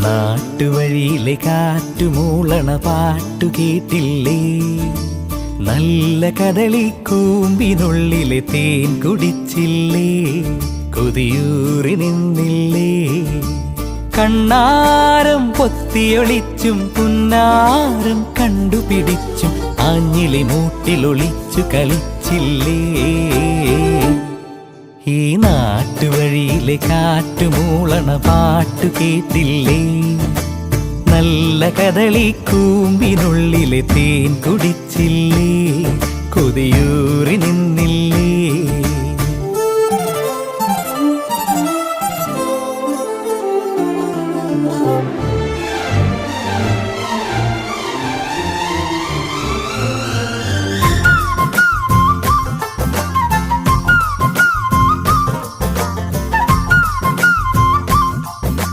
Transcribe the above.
നാട്ടുവഴിയിലെ കാറ്റുമൂളണ പാട്ടു കേട്ടില്ലേ? നല്ല കദളിക്കൂമ്പിനുള്ളിലെ തേൻ കുടിച്ചില്ലേ? കൊതിയൂറി നിന്നില്ലേ? കണ്ണാരം പൊത്തിയൊളിച്ചും പുന്നാരം കണ്ടുപിടിച്ചും ആഞ്ഞിലി മൂട്ടിലൊളിച്ചു കളിച്ചില്ലേ? ഈ നാട്ടുവഴിയിലെ കാറ്റുമൂളണ പാട്ടു കേട്ടില്ലേ? നല്ല കദളിക്കൂമ്പിനുള്ളിലെ തേൻ കുടിച്ചില്ലേ? കൊതിയൂറി നിന്നില്ലേ?